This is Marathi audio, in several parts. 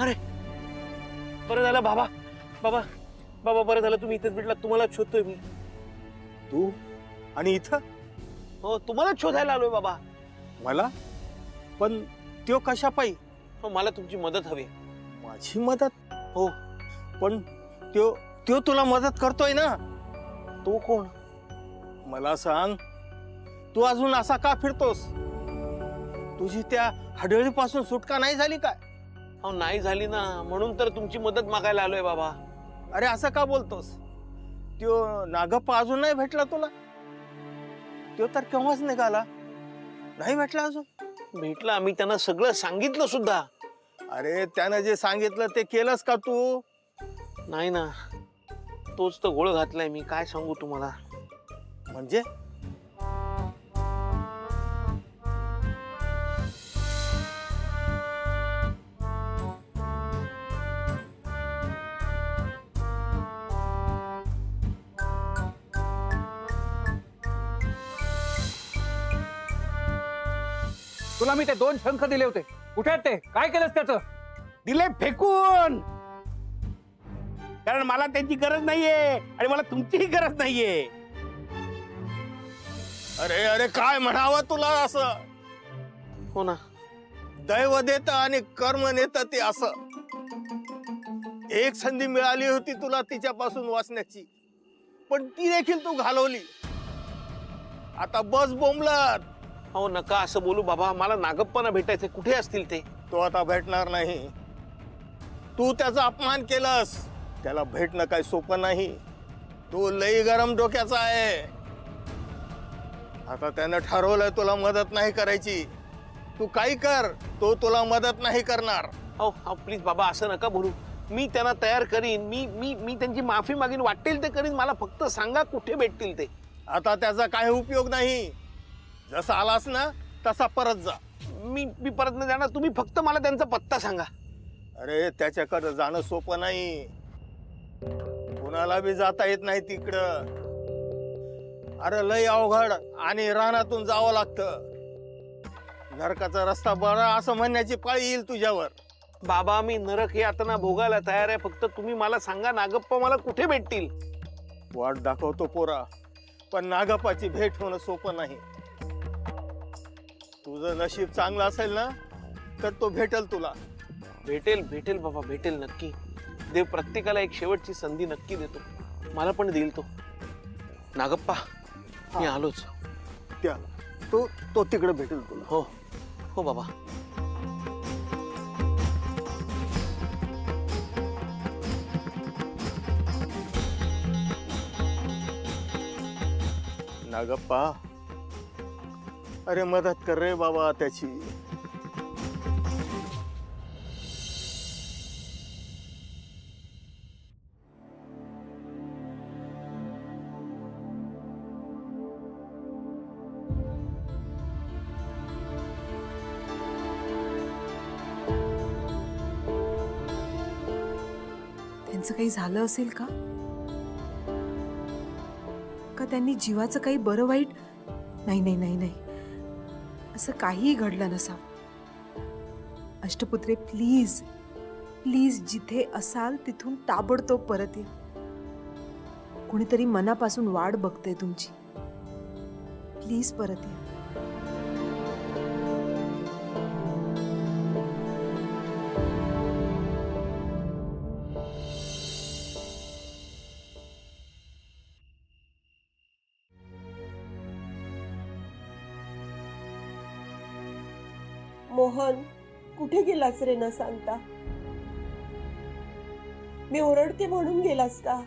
अरे बरं झालं बाबा, बाबा बाबा बरं झालं तुम्ही इथेच भेटला. तुम्हाला शोधतोय मी. तू आणि इथं? हो तुम्हालाच शोधायला आलोय बाबा. मला? पण त्यो कशा पायी? हो मला तुमची मदत हवी. माझी मदत? हो. पण त्यो त्यो तुला मदत करतोय ना? तो कोण? मला सांग, तू अजून असा का फिरतोस? तुझी त्या हडळीपासून सुटका नाही झाली काय? हो नाही झाली ना, म्हणून तर तुमची मदत मागायला आलोय बाबा. अरे असं का बोलतोस? त्यो नागप्पा अजून नाही भेटला तुला? त्यो तर केव्हाच निघाला, नाही भेटला अजून? भेटला, मी त्यांना सगळं सांगितलं सुद्धा. अरे त्यानं जे सांगितलं ते केलंस का तू? नाही ना, तोच तर गोळ घातलाय. मी काय सांगू तुम्हाला. म्हणजे तुला मी ते 2 शंख दिले होते, कुठे आहेत ते? काय केलंस त्याचं? दिले फेकून, कारण मला त्यांची गरज नाहीये आणि मला तुमचीही गरज नाहीये. अरे अरे काय म्हणावं तुला असं? हो ना, दैव देत आणि कर्म नेत ते असं. एक संधी मिळाली होती तुला तिच्यापासून वाचण्याची, पण ती देखील तू घालवली. आता बस बोंबलत. हो नका असं बोलू बाबा. मला नागप्पांना भेटायचंय. कुठे असतील ते? तो आता भेटणार नाही. तू त्याचा अपमान केलास. त्याला भेटणं काही सोपं नाही. तू लई गरम डोक्याचा आहे. आता त्यानं ठरवलंय तुला मदत नाही करायची. तू काही कर, तो तुला मदत नाही करणार. हो हो प्लीज बाबा असं नका बोलू. मी त्यांना तयार करीन. मी मी मी त्यांची माफी मागीन. वाटेल ते करीन. मला फक्त सांगा कुठे भेटतील ते. आता त्याचा काही उपयोग नाही. जसा आलास ना तसा परत जा. मी परत नाही जाणार. तुम्ही फक्त मला त्यांचा पत्ता सांगा. अरे त्याच्याकडे जाणं सोपं नाही. कुणाला बी जाता येत नाही तिकडं. अरे लय अवघड आणि रानातून जावं लागतं. नरकाचा रस्ता बरा असं म्हणण्याची पाळी येईल तुझ्यावर. बाबा मी नरक यातना भोगायला तयार आहे. फक्त तुम्ही मला सांगा नागप्पा मला कुठे भेटतील. वाट दाखवतो पोरा, पण नागप्पाची भेट होणं सोपं नाही. तुझं नशीब चांगलं असेल ना तर तो भेटेल तुला. भेटेल भेटेल बाबा भेटेल नक्की. देव प्रत्येकाला एक शेवटची संधी नक्की देतो. मला पण देईल तो. नागप्पा मी आलोच. त्या तो तिकडे भेटेल तुला. हो हो बाबा. नागप्पा अरे मदत कर रे बाबा त्याची. त्यांचं काही झालं असेल का? का त्यांनी जीवाचं काही बरं वाईट? नाही नाही नाही नाही, असं काहीही घडलं नसावं. अष्टपुत्रे प्लीज प्लीज जिथे असाल तिथून ताबडतोब परत या. कुणीतरी मनापासून वाट बघते तुमची. प्लीज परत या. मोहन कुठे गेलास रे न सांगता? मी ओरडते म्हणून गेलास का?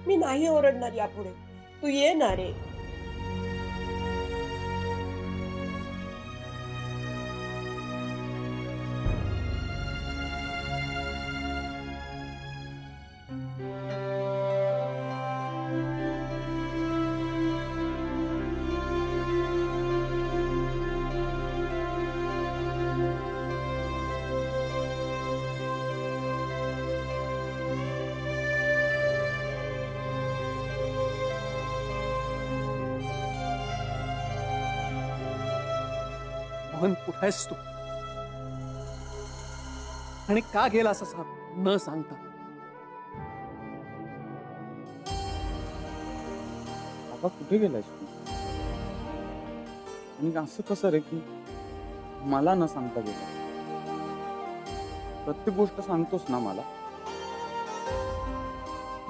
मी नाही ओरडणार यापुढे. तू ये ना रे. मोहन कुठे आहेस तू? आणि का गेला असं साप न सांगता? बाबा कुठे गेलायस तू? आणि असं कसं रे की मला न सांगता गेला? प्रत्येक गोष्ट सांगतोस ना मला.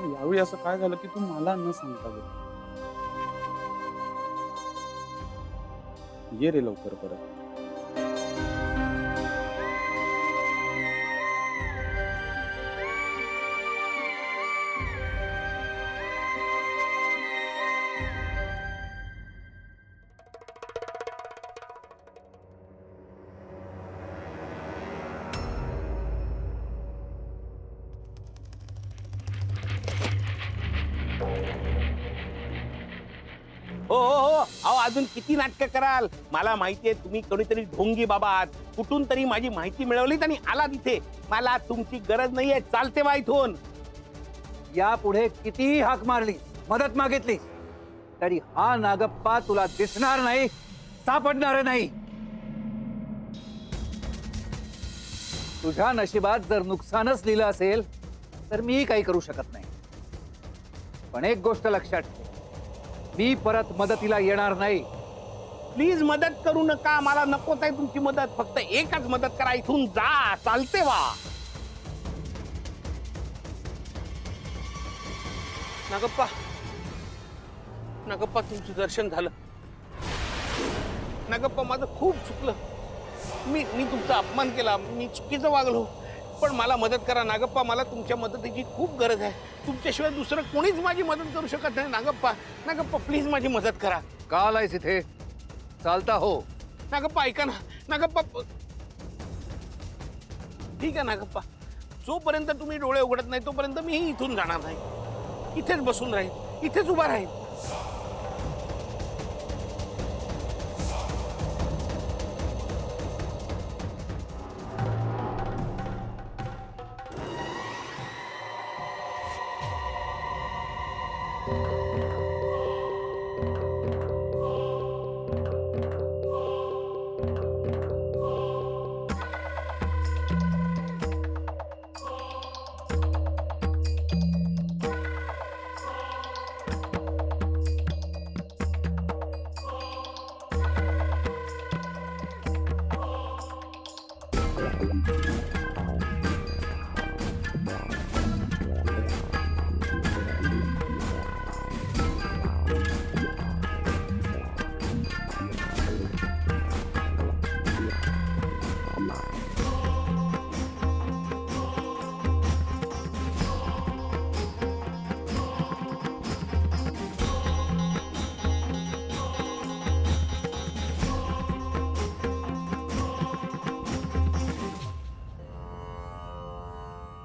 यावेळी असं काय झालं की तू मला न सांगता गेला? ये रे लवकर परत. हो हो हो अहो अजून किती नाटकं कराल? मला माहितीये तुम्ही कोणीतरी ढोंगी बाबा आहात. कुठून तरी माझी माहिती मिळवलीत आणि आला तिथे. मला तुमची गरज नाहीये, चालते बा इथून. यापुढे कितीही हाक मारली, मदत मागितली, तरी हा नागप्पा तुला दिसणार नाही, सापडणार नाही. तुझ्या नशिबात जर नुकसानच लिहिलं असेल तर मी काही करू शकत नाही. पण एक गोष्ट लक्षात ठेव, मी परत मदतीला येणार नाही. प्लीज मदत करू नका, मला नकोच आहे तुमची मदत. फक्त एकच मदत करा, इथून जा, चालते वा. नागप्पा, नागप्पा तुमचं दर्शन झालं. नागप्पा माझं खूप चुकलं. मी तुमचा अपमान केला, मी चुकीचं वागलो. पण मला मदत करा नागप्पा, मला तुमच्या मदतीची खूप गरज आहे. तुमच्याशिवाय दुसरं कोणीच माझी मदत करू शकत नाही. नागप्पा, नागप्पा प्लीज माझी मदत करा. का आलायस इथे? चालता हो. नागप्पा ऐका ना, नागप्पा. ठीक आहे नागप्पा, जोपर्यंत तुम्ही डोळे उघडत नाही तोपर्यंत मीही इथून जाणार नाही. इथेच बसून राहील, इथेच उभा राहील.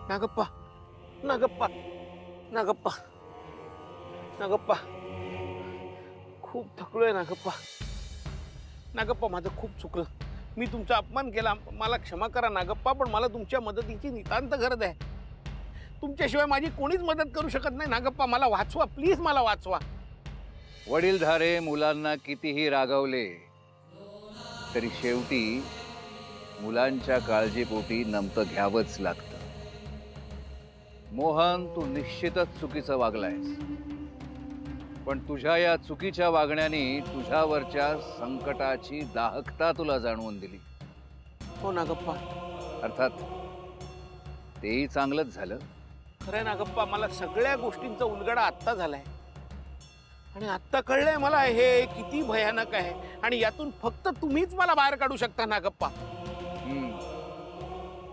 नागप्पा, नागप्पा, नागप्पा, नागप्पा, खूप थकलोय नागप्पा. नागप्पा माझं खूप चुकलं. मी तुमचा अपमान केला, मला क्षमा करा नागप्पा. पण मला तुमच्या मदतीची नितांत गरज आहे. तुमच्याशिवाय माझी कोणीच मदत करू शकत नाही. नागप्पा मला वाचवा, प्लीज मला वाचवा. वडीलधारे मुलांना कितीही रागवले तरी शेवटी मुलांच्या काळजीपोटी नमतं घ्यावंच लागतं. मोहन, तू निश्चितच चुकीचं वागलायस. पण तुझ्या या चुकीच्या वागण्याने तुझ्यावरच्या संकटाची दाहकता तुला जाणवून दिली. हो नागप्पा, अर्थात तेही चांगलंच झालं. खरंय नागप्पा, मला सगळ्या गोष्टींचा उलगडा आत्ता झालाय. आणि आत्ता कळलंय मला हे किती भयानक आहे. आणि यातून फक्त तुम्हीच मला बाहेर काढू शकता नागप्पा.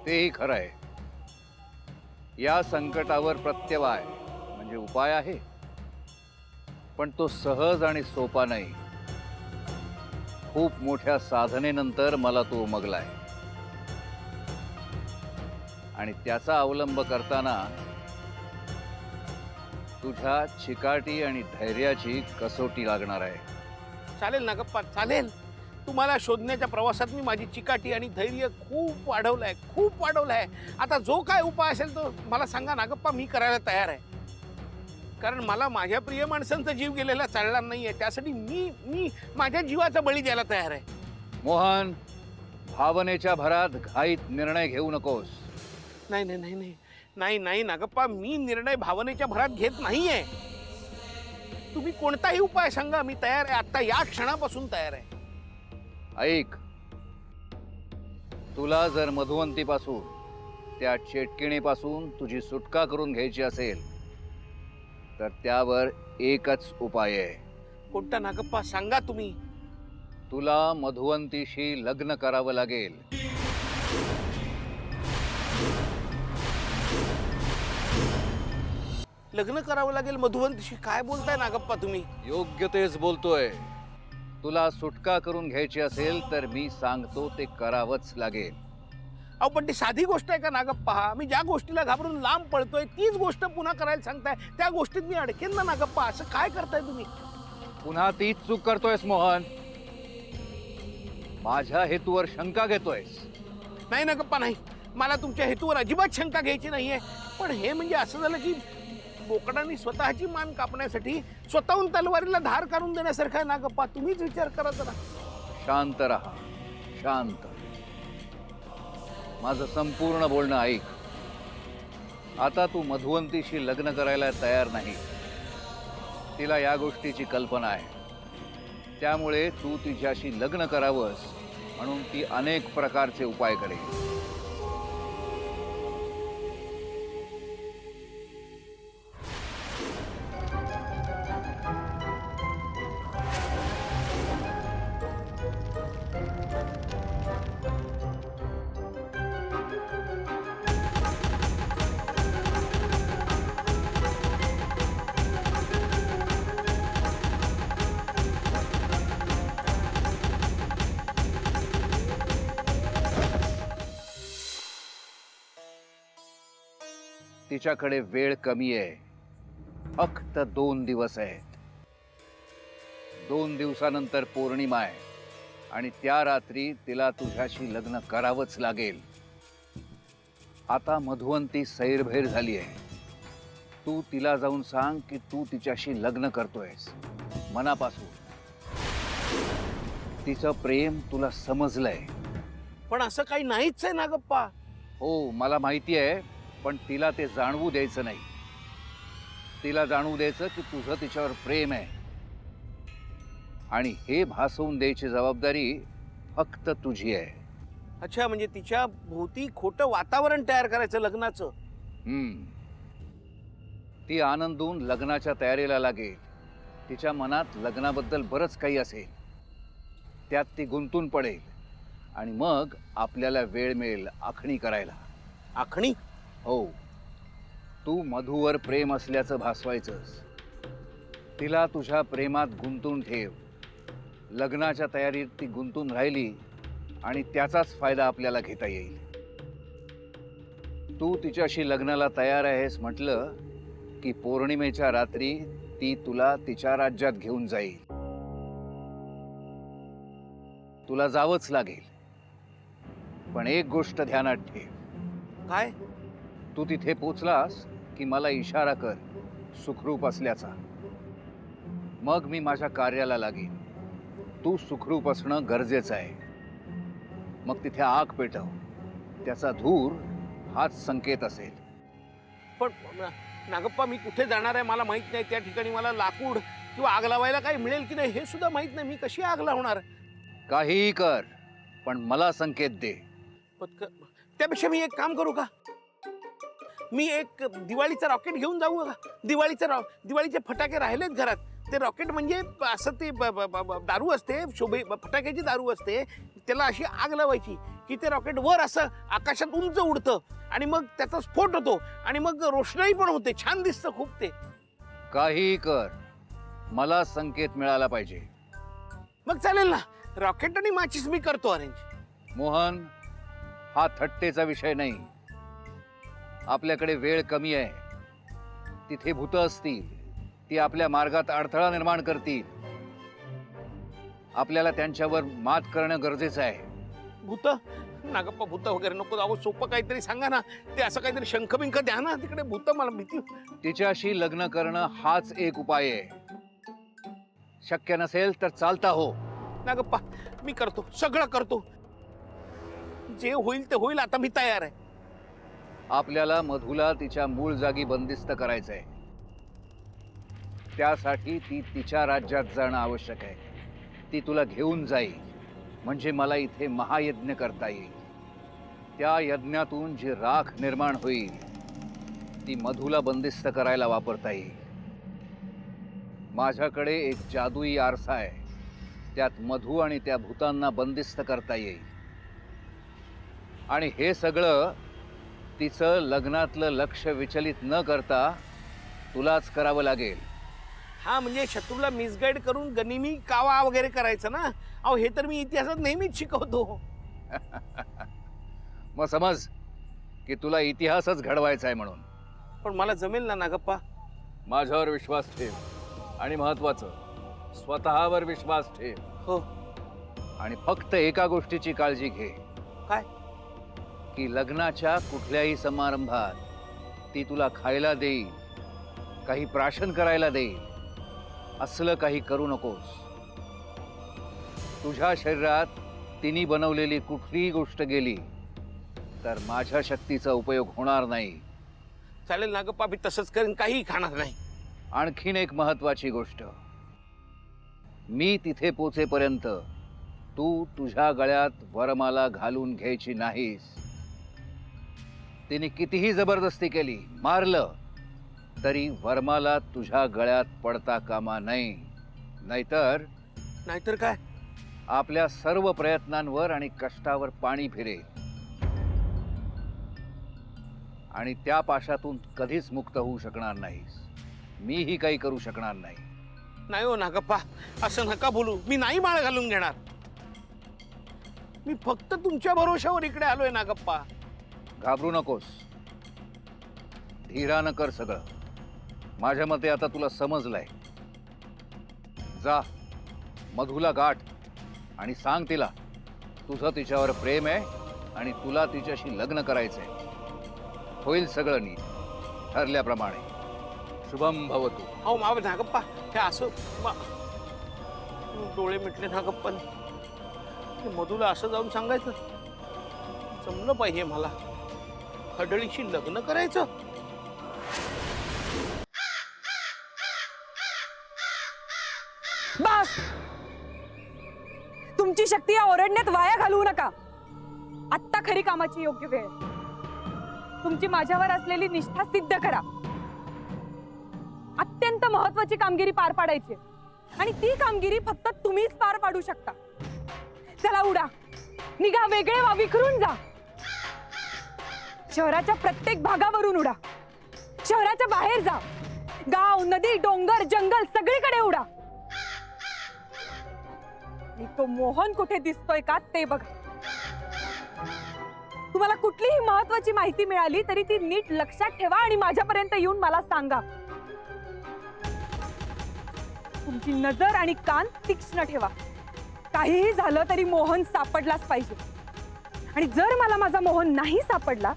तेही खरं आहे. या संकटावर प्रत्यवाय म्हणजे उपाय आहे, पण तो सहज आणि सोपा नाही. खूप मोठ्या साधनेनंतर मला तो उमगलाय. आणि त्याचा अवलंब करताना तुझ्या चिकाटी आणि धैर्याची कसोटी लागणार आहे. चालेल नागप्पा, चालेल. तुम्हाला शोधण्याच्या प्रवासात मी माझी चिकाटी आणि धैर्य खूप वाढवलंय, खूप वाढवलंय. आता जो काय उपाय असेल तो मला सांगा नागप्पा, मी करायला तयार आहे. कारण मला माझ्या प्रिय माणसांचा जीव गेलेला चालणार नाहीये. त्यासाठी मी माझ्या जीवाचा बळी द्यायला तयार आहे. मोहन, भावनेच्या भरात घाईत निर्णय घेऊ नकोस. नाही नाही नाही नाही नाही नाही नागप्पा, मी निर्णय भावनेच्या भरात घेत नाहीये. तुम्ही कोणताही उपाय सांगा, मी तयार आहे. आता या क्षणापासून तयार आहे. ऐक, तुला जर मधुवंतीपासून, त्या चेटकिणीपासून तुझी सुटका करून घ्यायची असेल तर त्यावर एकच उपाय आहे. कोणता नागप्पा सांगा तुम्ही. तुला मधुवंतीशी लग्न करावं लागेल. लग्न करावं लागेल मधुवंतीशी? काय बोलताय नागप्पा तुम्ही? योग्य तेच बोलतोय. तुला सुटका करून घ्यायची असेल तर मी सांगतो ते करावंच लागेल. अहो पण ती साधी गोष्ट आहे का नागप्पा? मी ज्या गोष्टीला घाबरून लांब पळतोय तीच गोष्ट पुन्हा करायला सांगताय. त्या गोष्टीत मी अडकेन ना नागप्पा? असं काय करताय तुम्ही? पुन्हा तीच चूक करतोयस मोहन. माझ्या हेतूवर शंका घेतोयस. नाही नागप्पा नाही, मला तुमच्या हेतूवर अजिबात शंका घ्यायची नाहीये. पण हे म्हणजे असं झालं की बोकडांनी स्वतःची मान कापण्यासाठी स्वतःहून तलवारीला धार काढून देण्यासारखा आहे नागप्पा. तुम्हीच विचार करा जरा. शांत राहा, शांत. माझं संपूर्ण बोलणं ऐक. आता तू मधुवंतीशी लग्न करायला तयार नाही. तिला या गोष्टीची कल्पना आहे. त्यामुळे तू तिच्याशी लग्न करावंस म्हणून ती अनेक प्रकारचे उपाय करेल. तिच्याकडे वेळ कमी आहे. फक्त 2 दिवस आहेत. 2 दिवसानंतर पौर्णिमा आहे आणि त्या रात्री तिला तुझ्याशी लग्न करावंच लागेल. आता मधुवंती सैरभैर झाली आहे. तू तिला जाऊन सांग की तू तिच्याशी लग्न करतोयस मनापासून. तिचं प्रेम तुला समजलंय. पण असं काही नाहीच आहे नागप्पा. हो मला माहिती आहे, पण तिला ते जाणवू द्यायचं नाही. तिला जाणवू द्यायचं की तुझं तिच्यावर प्रेम आहे आणि हे भासवून द्यायची जबाबदारी फक्त तुझी आहे. अच्छा, म्हणजे तिच्या भोवती खोटं वातावरण तयार करायचं लग्नाचं. ती आनंदून लग्नाच्या तयारीला लागेल. तिच्या मनात लग्नाबद्दल बरंच काही असेल. त्यात ती गुंतून पडेल आणि मग आपल्याला वेळ मिळेल आखणी करायला. आखणी? हो, तू मधूवर प्रेम असल्याचं भासवायचंस. तिला तुझ्या प्रेमात गुंतून ठेव. लग्नाच्या तयारीत ती गुंतून राहिली आणि त्याचाच फायदा आपल्याला घेता येईल. तू तिच्याशी लग्नाला तयार आहेस म्हटलं की पौर्णिमेच्या रात्री ती तुला तिच्या राज्यात घेऊन जाईल. तुला जावंच लागेल. पण एक गोष्ट ध्यानात ठेव. काय? तू तिथे पोचलास की मला इशारा कर सुखरूप असल्याचा. मग मी माझ्या कार्याला लागेन. तू सुखरूप असणं गरजेचं आहे. मग तिथे आग पेटव. त्याचा धूर हाच संकेत असेल. पण नागप्पा, मी कुठे जाणार आहे मला माहित नाही. त्या ठिकाणी मला लाकूड किंवा आग लावायला काही मिळेल की नाही हे सुद्धा माहित नाही. मी कशी आग लावणार? काहीही कर, पण मला संकेत दे. त्यापेक्षा मी एक काम करू का? मी एक दिवाळीचं रॉकेट घेऊन जाऊ का? दिवाळीचे फटाके राहिलेत घरात. ते रॉकेट म्हणजे असं ते दारू असते, फटाक्याची दारू असते. त्याला अशी आग लावायची की ते रॉकेट वर असं आकाशात उंच उडतं आणि मग त्याचा स्फोट होतो आणि मग रोषणाई पण होते. छान दिसतं खूप ते. काहीही कर, मला संकेत मिळाला पाहिजे. मग चालेल ना. रॉकेट आणि माचीस मी करतो अरेंज. मोहन, हा थट्टेचा विषय नाही. आपल्याकडे वेळ कमी आहे. तिथे भूत असतील. ती आपल्या मार्गात अडथळा निर्माण करतील. आपल्याला त्यांच्यावर मात करणं गरजेचं आहे. भूत? नागप्पा, भूत वगैरे नको. अहो सोपं काहीतरी सांगा ना. ते असं काहीतरी शंखबिंख द्या ना. तिकडे भूत, मला भीती. तिच्याशी लग्न करणं हाच एक उपाय आहे. शक्य नसेल तर चालता हो. नागप्पा, मी करतो, सगळं करतो. जे होईल ते होईल. आता मी तयार आहे. आपल्याला मधुला तिच्या मूळ जागी बंदिस्त करायचंय. त्यासाठी ती तिच्या राज्यात जाणं आवश्यक आहे. ती तुला घेऊन जाईल म्हणजे मला इथे महायज्ञ करता येईल. त्या यज्ञातून जी राख निर्माण होईल ती मधुला बंदिस्त करायला वापरता येईल. माझ्याकडे एक जादुई आरसा आहे. त्यात मधु आणि त्या भूतांना बंदिस्त करता येईल. आणि हे सगळं तिचं लग्नातलं लक्ष विचलित न करता तुलाच करावं लागेल. हा म्हणजे शत्रूला मिसगाईड करून गनिमी कावा वगैरे करायचं ना. अहो हे तर मी इतिहासात नेहमीच शिकवतो. मग समज की तुला इतिहासच घडवायचा आहे म्हणून. पण मला जमेल ना नागप्पा? माझ्यावर विश्वास ठेव आणि महत्वाचं स्वतःवर विश्वास ठेव. हो. आणि फक्त एका गोष्टीची काळजी घे. काय? की लग्नाच्या कुठल्याही समारंभात ती तुला खायला देईल, काही प्राशन करायला देईल, असलं काही करू नकोस. तुझ्या शरीरात तिने बनवलेली कुठलीही गोष्ट गेली तर माझ्या शक्तीचा उपयोग होणार नाही. चालेल नागप्पा, मी तसंच करेन, काही खाणार नाही. आणखीन एक महत्वाची गोष्ट, मी तिथे पोचेपर्यंत तू तुझ्या गळ्यात वरमाला घालून घ्यायची नाहीस. तिने कितीही जबरदस्ती केली, मारलं, तरी वरमाला तुझ्या गळ्यात पडता कामा नाही. नाहीतर काय? आपल्या सर्व प्रयत्नांवर आणि कष्टावर पाणी फिरेल आणि त्या पाशातून कधीच मुक्त होऊ शकणार नाहीस. मीही काही करू शकणार नाही. नाही हो नागप्पा, असं नका बोलू. मी नाही माळ घालून घेणार. मी फक्त तुमच्या भरोशावर इकडे आलोय नागप्पा. घाबरू नकोस, धीरानं कर सगळं. माझ्या मते आता तुला समजलंय. जा मधुला गाठ आणि सांग तिला तुझं तिच्यावर प्रेम आहे आणि तुला तिच्याशी लग्न करायचंय. होईल सगळं नीट ठरल्याप्रमाणे. शुभम भवतु. अहो मावे नागप्पा, हे असं डोळे मिटले नागप्पाने. मधुला असं जाऊन सांगायचं? जमलं पाहिजे मला. खडळीशी लग्न करायचं? बस, तुमची शक्ती या ओरडण्यात वाया घालवू नका. आत्ता खरी कामाची योग्य वेळ. तुमची माझ्यावर असलेली निष्ठा सिद्ध करा. अत्यंत महत्वाची कामगिरी पार पाडायची आणि ती कामगिरी फक्त तुम्हीच पार पाडू शकता. चला उडा, निघा, वेगळे व्हा, विखरून जा. शहराच्या प्रत्येक भागावरून उडा. शहराच्या बाहेर जा. गाव, नदी, डोंगर, जंगल सगळीकडे उडा. आणि तो मोहन कुठे दिसतोय का ते बघा. तुम्हाला कुठलीही महत्वाची माहिती मिळाली तरी ती नीट लक्षात ठेवा आणि माझ्यापर्यंत येऊन मला सांगा. तुमची नजर आणि कान तीक्ष्ण ठेवा. काहीही झालं तरी मोहन सापडलाच पाहिजे. आणि जर मला माझा मोहन नाही सापडला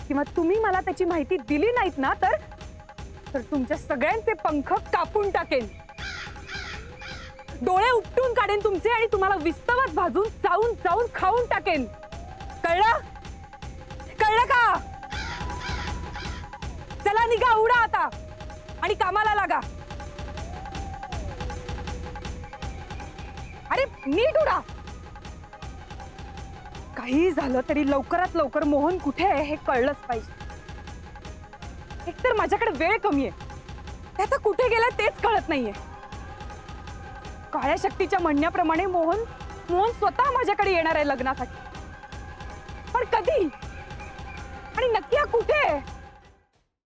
किंवा तुम्ही मला त्याची माहिती दिली नाहीत ना तर तुमच्या सगळ्यांचे पंख कापून टाकेन. डोळे उपटून काढेन तुमचे आणि तुम्हाला विस्तवात भाजून चावून चावून खाऊन टाकेन. कळलं? कळलं का? चला निघा, उडा आता आणि कामाला लागा. अरे नीट उडा. काही झालं तरी लवकरात लवकर मोहन कुठे आहे हे कळलंच पाहिजे. एकतर माझ्याकडे वेळ कमी आहे, ते आता कुठे गेला तेच कळत नाहीये. काळ्या शक्तीच्या म्हणण्याप्रमाणे मोहन स्वतः माझ्याकडे येणार आहे लग्नासाठी. पण कधी आणि नक्की हा कुठे आहे?